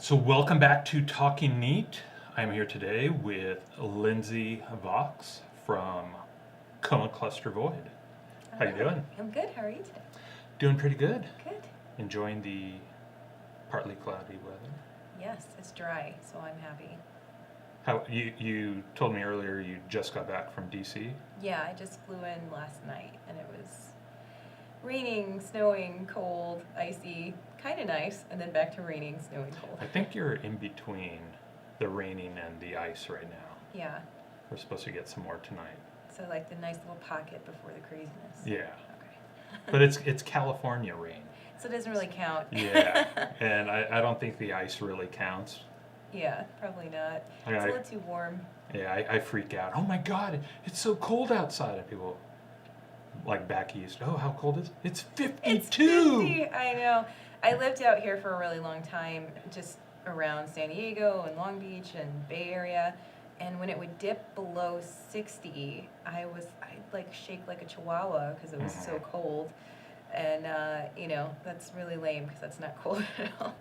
So welcome back to Talking Neat. I'm here today with Lindsay Vox from Coma Cluster Void. How you doing? I'm good. How are you today? Doing pretty good. Good. Enjoying the partly cloudy weather. Yes, it's dry, so I'm happy. How you told me earlier you just got back from DC? Yeah, I just flew in last night, and it was raining, snowing, cold, icy, kind of nice, and then back to raining, snowing, cold. I think you're in between the raining and the ice right now. Yeah. We're supposed to get some more tonight. So like the nice little pocket before the craziness. Yeah. Okay. But it's California rain. So it doesn't really count. Yeah. And I don't think the ice really counts. Yeah, probably not. I mean, It's a little too warm. Yeah, I freak out. Oh my God, it's so cold outside. And people, like back east, oh, how cold is it? It's 52! It's 50, I know. I lived out here for a really long time, just around San Diego and Long Beach and Bay Area. And when it would dip below 60, I'd like shake like a chihuahua because it was so cold. And, that's really lame because that's not cold at all.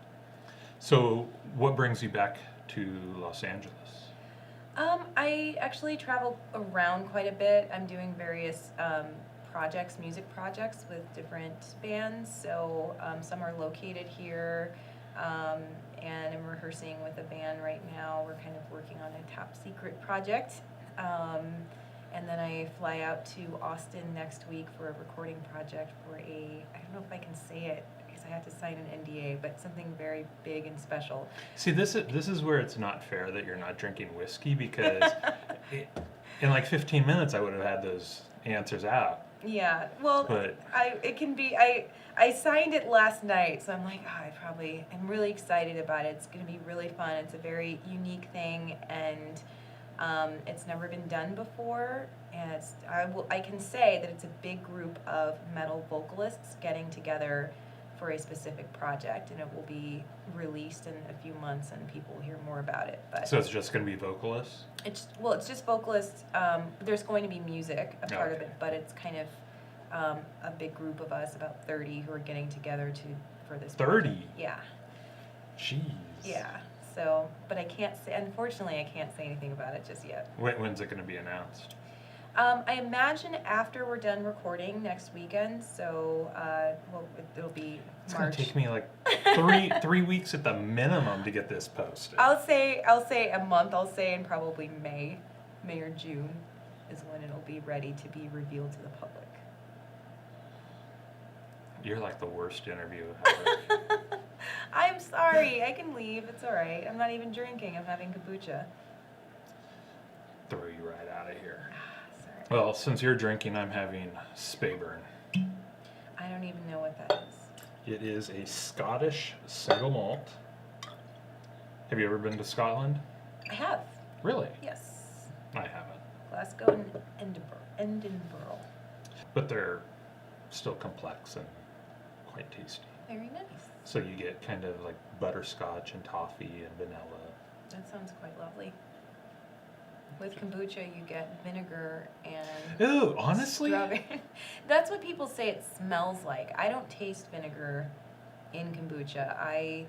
So, what brings you back to Los Angeles? I actually travel around quite a bit. I'm doing various music projects with different bands. So some are located here, and I'm rehearsing with a band right now. We're kind of working on a top secret project. And then I fly out to Austin next week for a recording project for I don't know if I can say it, because I have to sign an NDA, but something very big and special. See, this is where it's not fair that you're not drinking whiskey, because in like 15 minutes I would have had those answers out. Yeah, well, But I signed it last night, so I'm like, I'm really excited about it. It's going to be really fun. It's a very unique thing, and it's never been done before, and I can say that it's a big group of metal vocalists getting together for a specific project, and it will be released in a few months, and people will hear more about it. But so it's just going to be vocalists? it's just vocalists. There's going to be music, a part of it, but it's kind of a big group of us, about 30, who are getting together for this. 30? Project. Yeah. Jeez. Yeah. So, but unfortunately, I can't say anything about it just yet. When's it going to be announced? I imagine after we're done recording next weekend, so it'll be It's March. going to take me like three weeks at the minimum to get this posted. I'll say a month. I'll say in probably May or June is when it'll be ready to be revealed to the public. You're like the worst interview ever. I'm sorry. I can leave. It's all right. I'm not even drinking. I'm having kombucha. Throw you right out of here. Sorry. Well, since you're drinking, I'm having Speyburn. I don't even know what that is. It is a Scottish single malt. Have you ever been to Scotland? I have. Really? Yes. I haven't. Glasgow and Edinburgh. But they're still complex and quite tasty. Very nice. So you get kind of like butterscotch and toffee and vanilla. That sounds quite lovely. With kombucha, you get vinegar and Ooh, honestly? strawberry. That's what people say it smells like. I don't taste vinegar in kombucha. I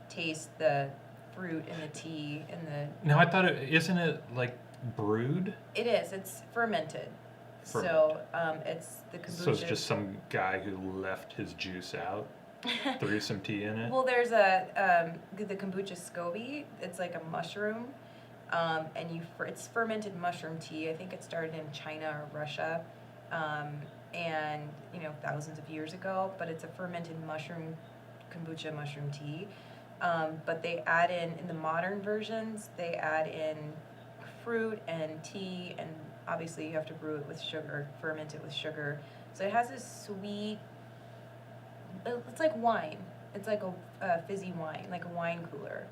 taste the fruit and the tea and the... No, I thought isn't it like brewed? It is. It's fermented. Fermented. So it's the kombucha. So it's just some guy who left his juice out, threw some tea in it? Well, there's the kombucha SCOBY. It's like a mushroom, and it's fermented mushroom tea. I think it started in China or Russia, and thousands of years ago. But it's a fermented kombucha mushroom tea. But they add in the modern versions, they add in fruit and tea, and obviously you have to brew it with sugar, ferment it with sugar. So it has this sweet. It's like wine. It's like a fizzy wine, like a wine cooler.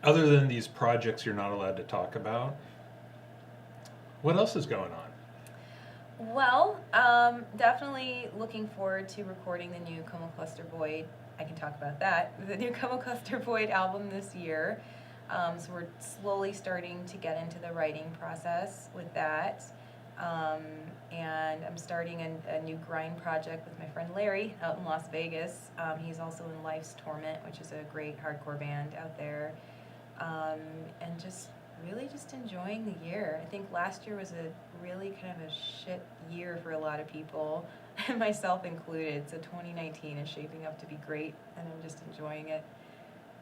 Other than these projects you're not allowed to talk about, what else is going on? Well, definitely looking forward to recording the new Coma Cluster Void. I can talk about that. The new Coma Cluster Void album this year. So we're slowly starting to get into the writing process with that. And I'm starting a new grind project with my friend Larry out in Las Vegas. He's also in Life's Torment, which is a great hardcore band out there. And just really just enjoying the year. I think last year was a really kind of a shit year for a lot of people, myself included. So 2019 is shaping up to be great, and I'm just enjoying it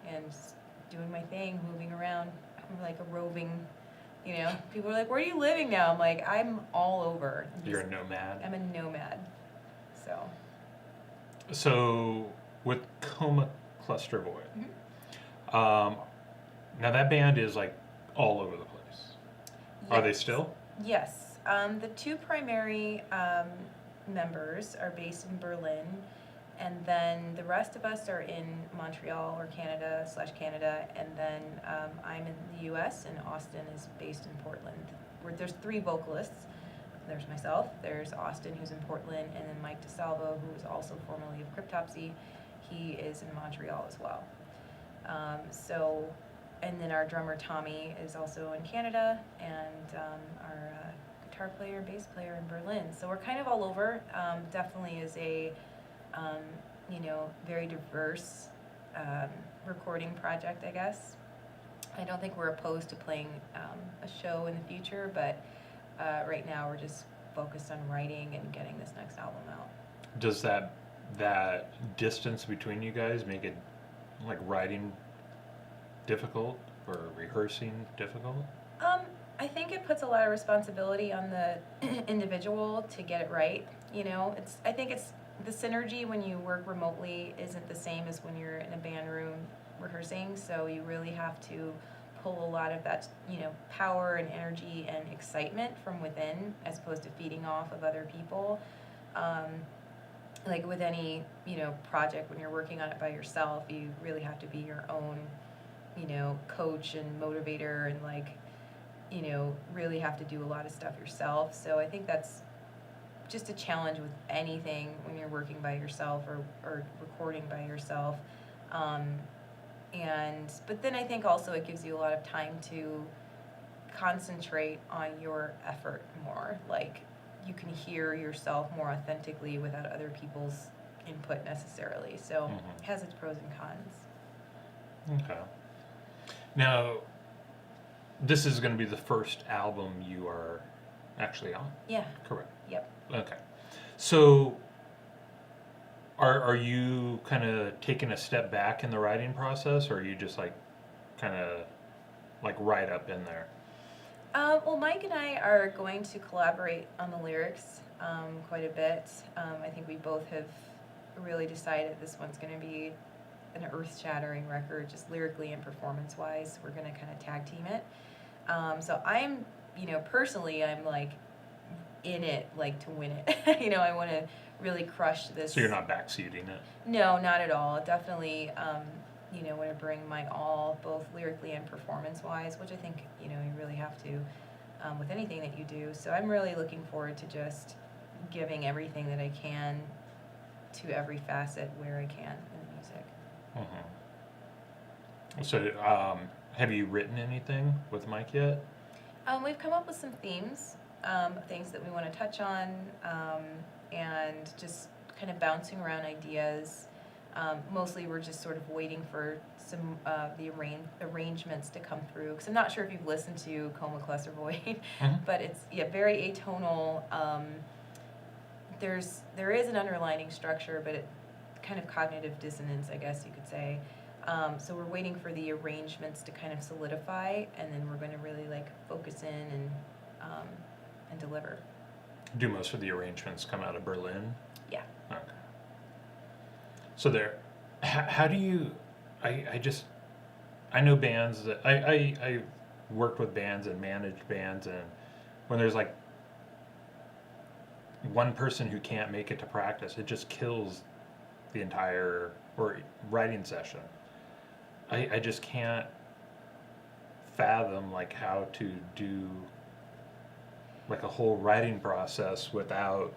and just doing my thing, moving around. I'm like a roving, people are like, where are you living now? I'm like, I'm all over. You're a nomad. I'm a nomad. So with Coma Cluster Void, Mm-hmm. now that band is like all over the place. Are they Yes. still? Yes. The two primary members are based in Berlin, and then the rest of us are in Montreal or Canada, and then I'm in the U.S. and Austin is based in Portland. There's three vocalists. There's myself, there's Austin, who's in Portland, and then Mike DeSalvo, who is also formerly of Cryptopsy. He is in Montreal as well. And then our drummer Tommy is also in Canada, and our guitar player and bass player in Berlin. So we're kind of all over. Definitely is a very diverse recording project, I guess. I don't think we're opposed to playing a show in the future, but right now we're just focused on writing and getting this next album out. Does that distance between you guys make it like writing difficult or rehearsing difficult? I think it puts a lot of responsibility on the individual to get it right. I think it's the synergy when you work remotely isn't the same as when you're in a band room rehearsing. So you really have to pull a lot of that, power and energy and excitement from within, as opposed to feeding off of other people. Like with any, project, when you're working on it by yourself, you really have to be your own, coach and motivator, and really have to do a lot of stuff yourself. So I think that's just a challenge with anything when you're working by yourself or recording by yourself. But then I think also it gives you a lot of time to concentrate on your effort more. Like, you can hear yourself more authentically without other people's input necessarily. So it has its pros and cons. Okay. Now, this is going to be the first album you are actually on? Yeah. Correct. Yep. Okay. So, are you kind of taking a step back in the writing process, or are you just like kind of like right up in there? Well, Mike and I are going to collaborate on the lyrics quite a bit. I think we both have really decided this one's going to be an earth-shattering record, just lyrically and performance-wise. We're going to kind of tag team it. So I'm, personally, I'm like in it, like to win it. I want to really crush this. So you're not backseating it? No, not at all. Definitely, want to bring my all, both lyrically and performance-wise, which I think, you really have to with anything that you do. So I'm really looking forward to just giving everything that I can to every facet where I can in the music. Mm-hmm. So, have you written anything with Mike yet? We've come up with some themes, things that we want to touch on, and just kind of bouncing around ideas. Mostly we're just sort of waiting for some the arrangements to come through, because I'm not sure if you've listened to Coma Cluster Void, but it's very atonal. There is an underlining structure, but it kind of cognitive dissonance, I guess you could say. So we're waiting for the arrangements to kind of solidify, and then we're going to really focus in and deliver. Do most of the arrangements come out of Berlin? Yeah. Okay. So how do you, I know bands that, I worked with bands and managed bands, and when there's one person who can't make it to practice, it just kills the entire writing session. I just can't fathom how to do a whole writing process without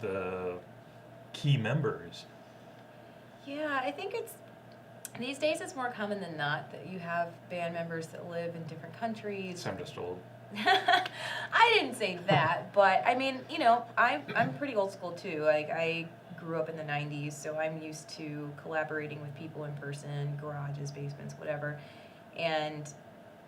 the key members. Yeah, I think these days it's more common than not that you have band members that live in different countries. So I'm just old. I didn't say that, but I mean, you know, I'm pretty old school too. Like I grew up in the 90s, so I'm used to collaborating with people in person, garages, basements, whatever. And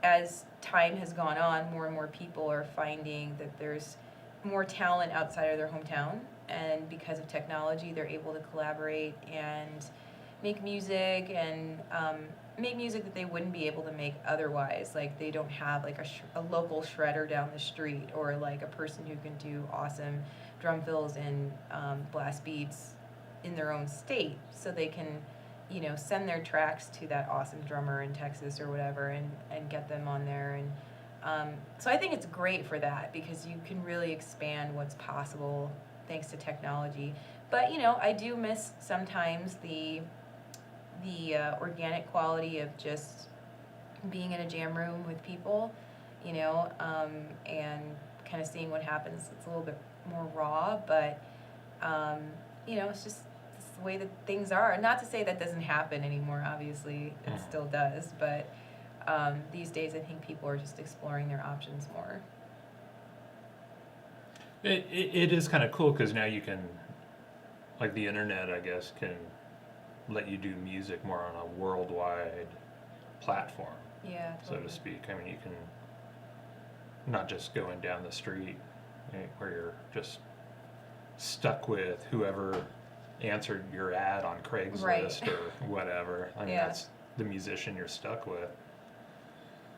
as time has gone on, more and more people are finding that there's more talent outside of their hometown, and because of technology, they're able to collaborate and make music and make music that they wouldn't be able to make otherwise. Like they don't have like a local shredder down the street, or like a person who can do awesome drum fills and blast beats in their own state, so they can, you know, send their tracks to that awesome drummer in Texas or whatever, and get them on there. And so I think it's great for that, because you can really expand what's possible thanks to technology. But you know, I do miss sometimes the organic quality of just being in a jam room with people, you know, and kind of seeing what happens. It's a little bit more raw, but you know, it's just the way that things are. Not to say that doesn't happen anymore, obviously, it still does, but these days I think people are just exploring their options more. It is kind of cool because now you can, like the internet, I guess, can let you do music more on a worldwide platform, Yeah, so totally. to speak. I mean, you can not just going down the street, where you're just stuck with whoever answered your ad on Craigslist Right. or whatever. I mean, Yeah. that's the musician you're stuck with.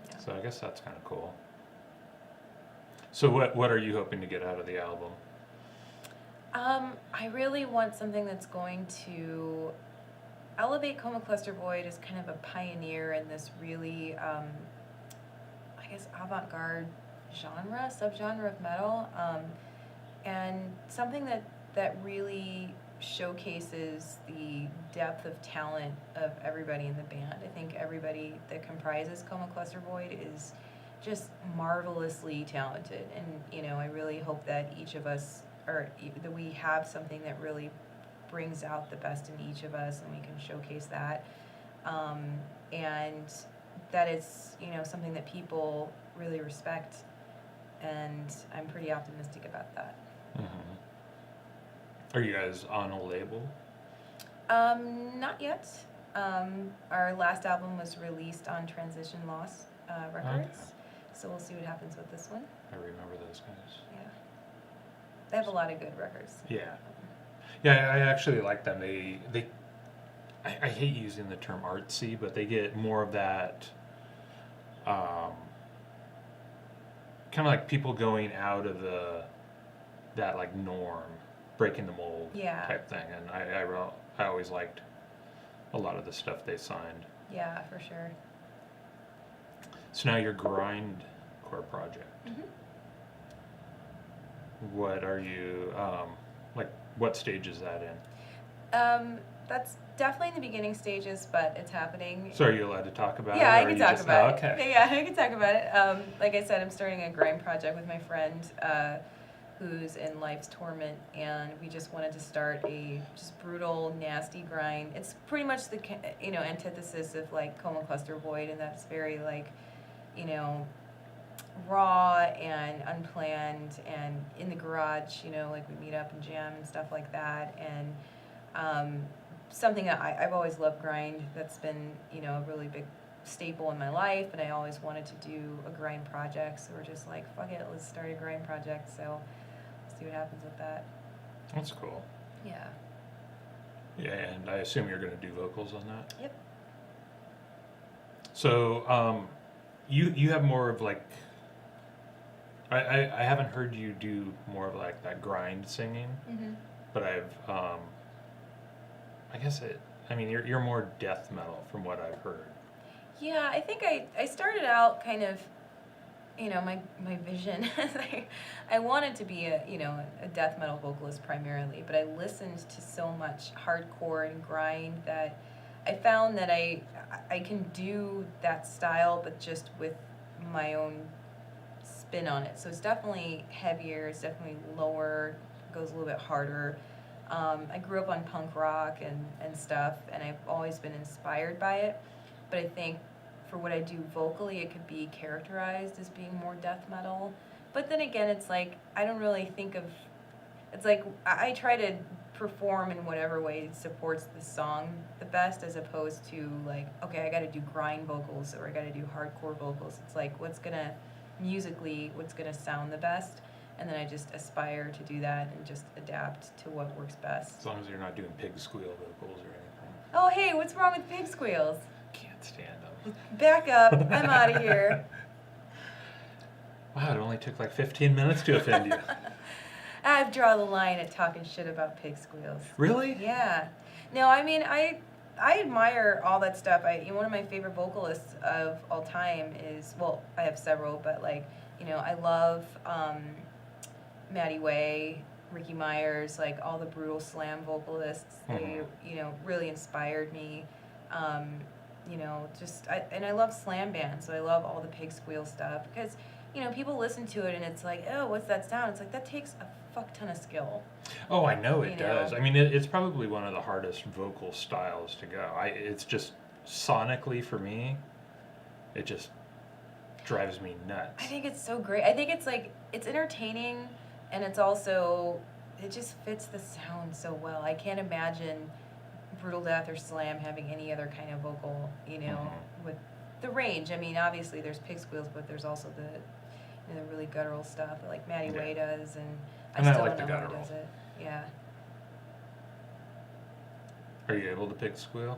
Yeah. So I guess that's kind of cool. So what are you hoping to get out of the album? I really want something that's going to elevate Coma Cluster Void as kind of a pioneer in this really, I guess, avant-garde genre, subgenre of metal, and something that really showcases the depth of talent of everybody in the band. I think everybody that comprises Coma Cluster Void is just marvelously talented, and you know, I really hope that each of us, or that we have something that really brings out the best in each of us, and we can showcase that, and that it's, you know, something that people really respect, and I'm pretty optimistic about that. Mm-hmm. Are you guys on a label? Not yet. Our last album was released on Transition Loss Records, so we'll see what happens with this one. I remember those guys. Yeah, they have a lot of good records. Yeah. Yeah, I actually like them. I hate using the term artsy, but they get more of that, kind of like people going out of that like norm, breaking the mold type thing. And I always liked a lot of the stuff they signed. Yeah, for sure. So now your grindcore project. Mm-hmm. What are you, like, what stage is that in? That's definitely in the beginning stages, but it's happening. So are you allowed to talk about it? Yeah, or I are can you talk just- about it. Okay. Yeah, I can talk about it. Like I said, I'm starting a grind project with my friend who's in life's torment, and we just wanted to start a just brutal, nasty grind. It's pretty much the antithesis of like Coma Cluster Void, and that's very like, you know, raw and unplanned and in the garage. You know, like we meet up and jam and stuff like that, and something that I've always loved grind. That's been, you know, a really big staple in my life, and I always wanted to do a grind project, so we're just like, fuck it, let's start a grind project. So see what happens with that. That's cool. Yeah. Yeah, and I assume you're going to do vocals on that? Yep. So, you have more of like, I haven't heard you do more of like that grind singing, Mm-hmm. but I guess you're more death metal from what I've heard. Yeah, I think I started out kind of, you know, my vision. I wanted to be a death metal vocalist primarily, but I listened to so much hardcore and grind that I found that I can do that style, but just with my own spin on it. So it's definitely heavier, it's definitely lower, goes a little bit harder. I grew up on punk rock and stuff, and I've always been inspired by it, but I think for what I do vocally, it could be characterized as being more death metal. But then again, it's like, I don't really think of, it's like, I try to perform in whatever way supports the song the best, as opposed to like, okay, I gotta do grind vocals or I gotta do hardcore vocals. It's like, musically, what's gonna sound the best, and then I just aspire to do that and just adapt to what works best. As long as you're not doing pig squeal vocals or anything. Oh, hey, what's wrong with pig squeals? Can't stand them. Back up, I'm out of here. Wow, it only took like 15 minutes to offend you. I've drawn the line at talking shit about pig squeals. Really? Yeah. No, I mean, I admire all that stuff. One of my favorite vocalists of all time is, well, I have several, but like, I love Maddie Way, Ricky Myers, like all the brutal slam vocalists. They, really inspired me. And I love slam bands, so I love all the pig squeal stuff because, people listen to it and it's like, oh, what's that sound? It's like, that takes a fuck ton of skill. Oh, I know it does. I mean, it's probably one of the hardest vocal styles to go. It's just sonically for me, it just drives me nuts. I think it's so great. I think it's like, it's entertaining and it's also, it just fits the sound so well. I can't imagine Brutal Death or Slam having any other kind of vocal, with the range. I mean, obviously there's pig squeals, but there's also the really guttural stuff that like Maddie Way does, and I still like don't the know who guttural. does it. Yeah. Are you able to pig squeal?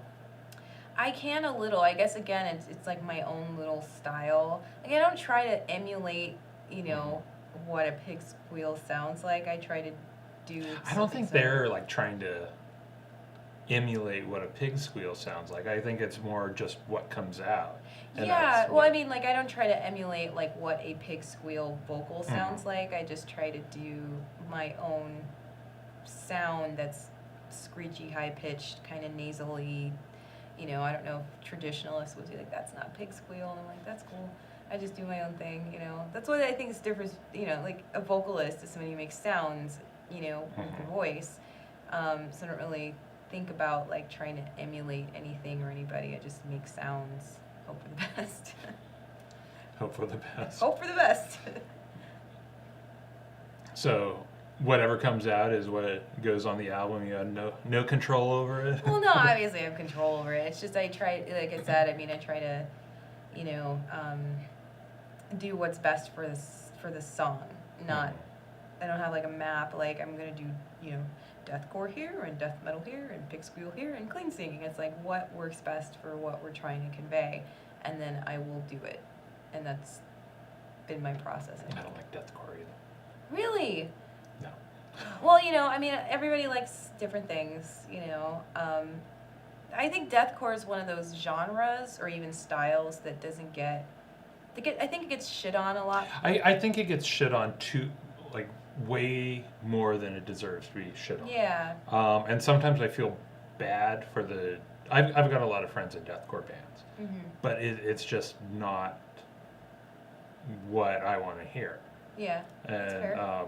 I can a little. I guess again, it's like my own little style. Like I don't try to emulate, what a pig squeal sounds like. I try to do. I don't think they're like trying to emulate what a pig squeal sounds like. I think it's more just what comes out. Yeah, well, I mean, like, I don't try to emulate, like, what a pig squeal vocal sounds like. I just try to do my own sound that's screechy, high-pitched, kind of nasally. I don't know if traditionalists would be like, that's not pig squeal. And I'm like, that's cool. I just do my own thing, That's what I think is different, like, a vocalist is somebody who makes sounds, with their voice. So I don't really think about, like, trying to emulate anything or anybody. I just make sounds. Hope for the best. Hope for the best. Hope for the best. So, whatever comes out is what goes on the album. You have no control over it. Well, no, obviously I have control over it. It's just I try, like I said, I try to, do what's best for the song. Not, I don't have like a map. Like I'm gonna do, deathcore here and death metal here and pig squeal here and clean singing. It's like what works best for what we're trying to convey, and then I will do it, and that's been my process. I don't like deathcore either. Really? No. Well, everybody likes different things. I think deathcore is one of those genres or even styles that doesn't get. I think it gets shit on a lot. I think it gets shit on too, like way more than it deserves to be shit on. Yeah. And sometimes I feel bad for the. I've got a lot of friends in deathcore bands, but it's just not what I want to hear. Yeah. That's fair.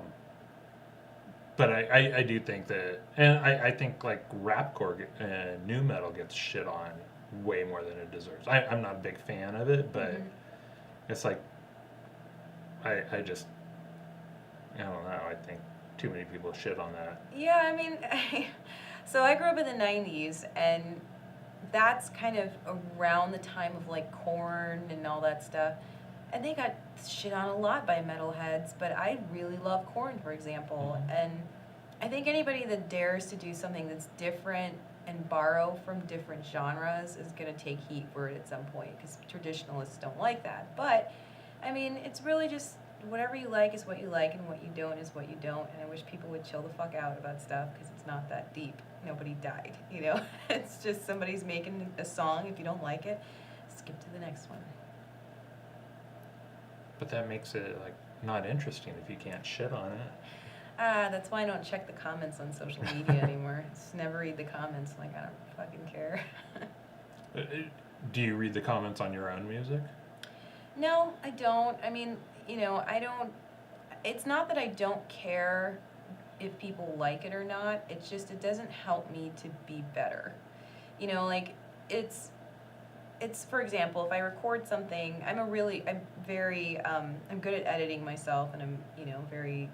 But I do think that, and I think like rapcore and nu metal gets shit on way more than it deserves. I'm not a big fan of it, but it's like I don't know. I think too many people shit on that. Yeah, so I grew up in the 90s, and that's kind of around the time of like Korn and all that stuff. And they got shit on a lot by metalheads, but I really love Korn, for example. And I think anybody that dares to do something that's different and borrow from different genres is going to take heat for it at some point, because traditionalists don't like that. But, it's really just whatever you like is what you like, and what you don't is what you don't. And I wish people would chill the fuck out about stuff, because it's not that deep. Nobody died, It's just somebody's making a song. If you don't like it, skip to the next one. But that makes it like not interesting if you can't shit on it. That's why I don't check the comments on social media anymore. Just never read the comments. Like, I don't fucking care. Do you read the comments on your own music? No, I don't. I don't. It's not that I don't care if people like it or not. It's just it doesn't help me to be better. it's, for example, if I record something, I'm good at editing myself, and I'm, very,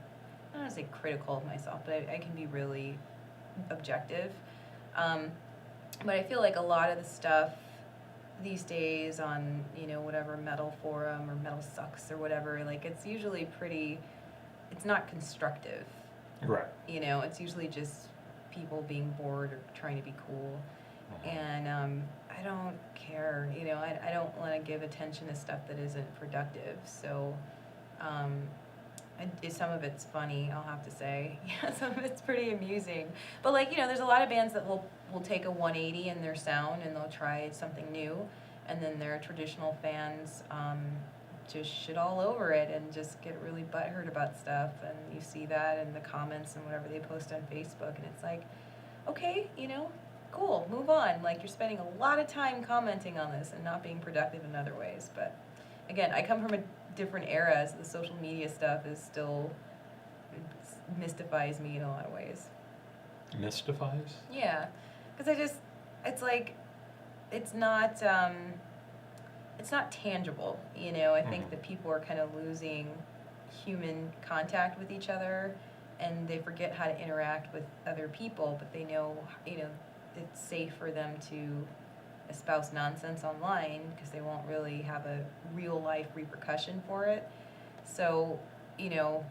I don't want to say critical of myself, but I can be really objective. But I feel like a lot of the stuff these days on, whatever metal forum or Metal Sucks or whatever, like, it's usually it's not constructive. Right. It's usually just people being bored or trying to be cool. And I don't care, I don't want to give attention to stuff that isn't productive. So some of it's funny, I'll have to say. Yeah, some of it's pretty amusing. But, like, there's a lot of bands that will take a 180 in their sound, and they'll try something new. And then their traditional fans just shit all over it and just get really butthurt about stuff. And you see that in the comments and whatever they post on Facebook. And it's like, okay, cool, move on. Like, you're spending a lot of time commenting on this and not being productive in other ways. But, again, I come from a different era, so the social media stuff is still, it mystifies me in a lot of ways. Mystifies? Yeah, because it's like, it's not tangible, I think that people are kind of losing human contact with each other, and they forget how to interact with other people, but they know, it's safe for them to espouse nonsense online because they won't really have a real life repercussion for it. So,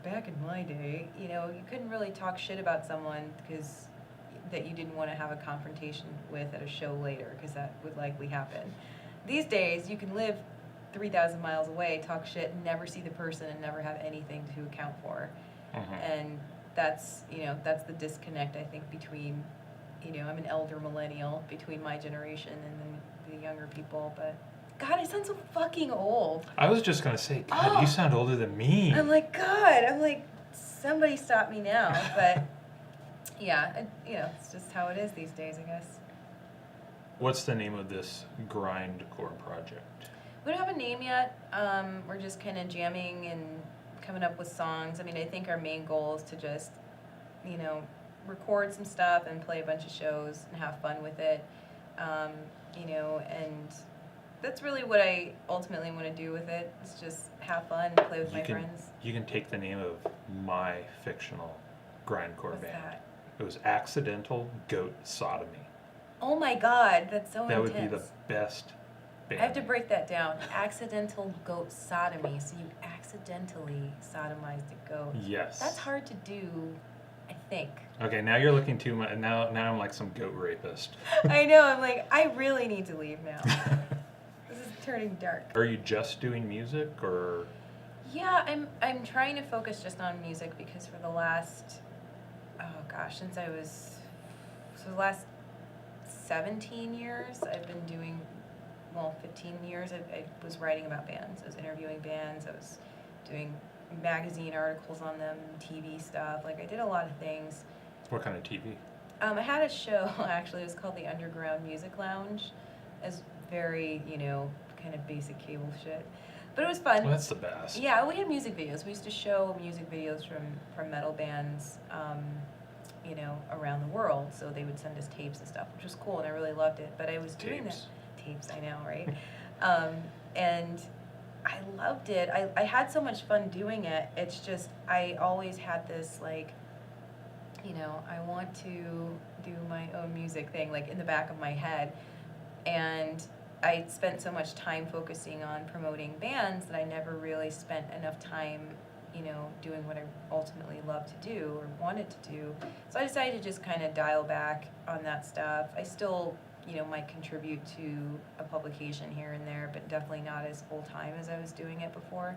back in my day, you couldn't really talk shit about someone that you didn't want to have a confrontation with at a show later, because that would likely happen. These days, you can live 3,000 miles away, talk shit, and never see the person and never have anything to account for. And that's the disconnect, I think, between, I'm an elder millennial, between my generation and the younger people. But God, I sound so fucking old. I was just going to say, God, you sound older than me. I'm like, somebody stop me now. But yeah, it's just how it is these days, I guess. What's the name of this grindcore project? We don't have a name yet. We're just kind of jamming and coming up with songs. I mean, I think our main goal is to just, record some stuff and play a bunch of shows and have fun with it. And that's really what I ultimately want to do with it. It's just have fun and play with my friends. You can take the name of my fictional grindcore What's band. That? It was Accidental Goat Sodomy. Oh my God, that's so intense. That would be the best band. I have to break that down. Accidental goat sodomy. So you accidentally sodomized a goat. Yes. That's hard to do, I think. Okay, now you're looking too much. Now I'm like some goat rapist. I know. I'm like, I really need to leave now. This is turning dark. Are you just doing music, or? Yeah, I'm trying to focus just on music, because for the last, since I was, so the last 17 years, I've been doing, 15 years, I was writing about bands. I was interviewing bands. I was doing magazine articles on them, TV stuff. Like, I did a lot of things. What kind of TV? I had a show, actually. It was called the Underground Music Lounge. It was very, kind of basic cable shit. But it was fun. Well, that's the best. Yeah, we had music videos. We used to show music videos from metal bands, around the world. So they would send us tapes and stuff, which was cool, and I really loved it. But I was doing that. Tapes, I know, right? And I loved it. I had so much fun doing it. It's just, I always had this, like, I want to do my own music thing, like, in the back of my head. And I spent so much time focusing on promoting bands that I never really spent enough time, doing what I ultimately loved to do or wanted to do. So I decided to just kind of dial back on that stuff. I still, might contribute to a publication here and there, but definitely not as full-time as I was doing it before.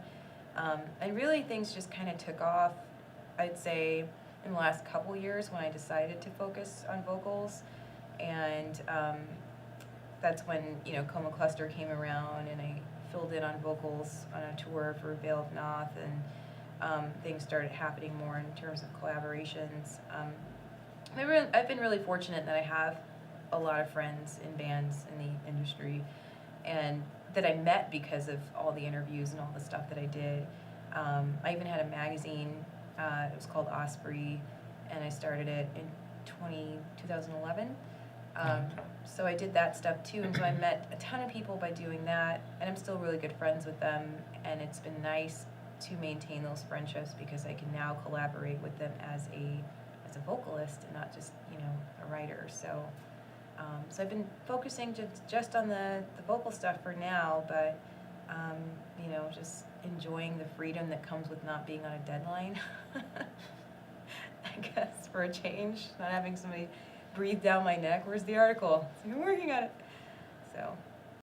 And really things just kind of took off, I'd say, in the last couple years when I decided to focus on vocals. And that's when, Coma Cluster came around, and I filled in on vocals on a tour for Veil of Noth, and things started happening more in terms of collaborations. I've been really fortunate that I have a lot of friends in bands in the industry, and that I met because of all the interviews and all the stuff that I did. I even had a magazine, it was called Osprey, and I started it in 2011. Okay. So I did that stuff too, and so I met a ton of people by doing that, and I'm still really good friends with them, and it's been nice to maintain those friendships because I can now collaborate with them as a vocalist and not just, you know, a writer. So so I've been focusing just on the vocal stuff for now, but you know, just enjoying the freedom that comes with not being on a deadline. I guess for a change, not having somebody breathe down my neck. Where's the article? I'm working on it. So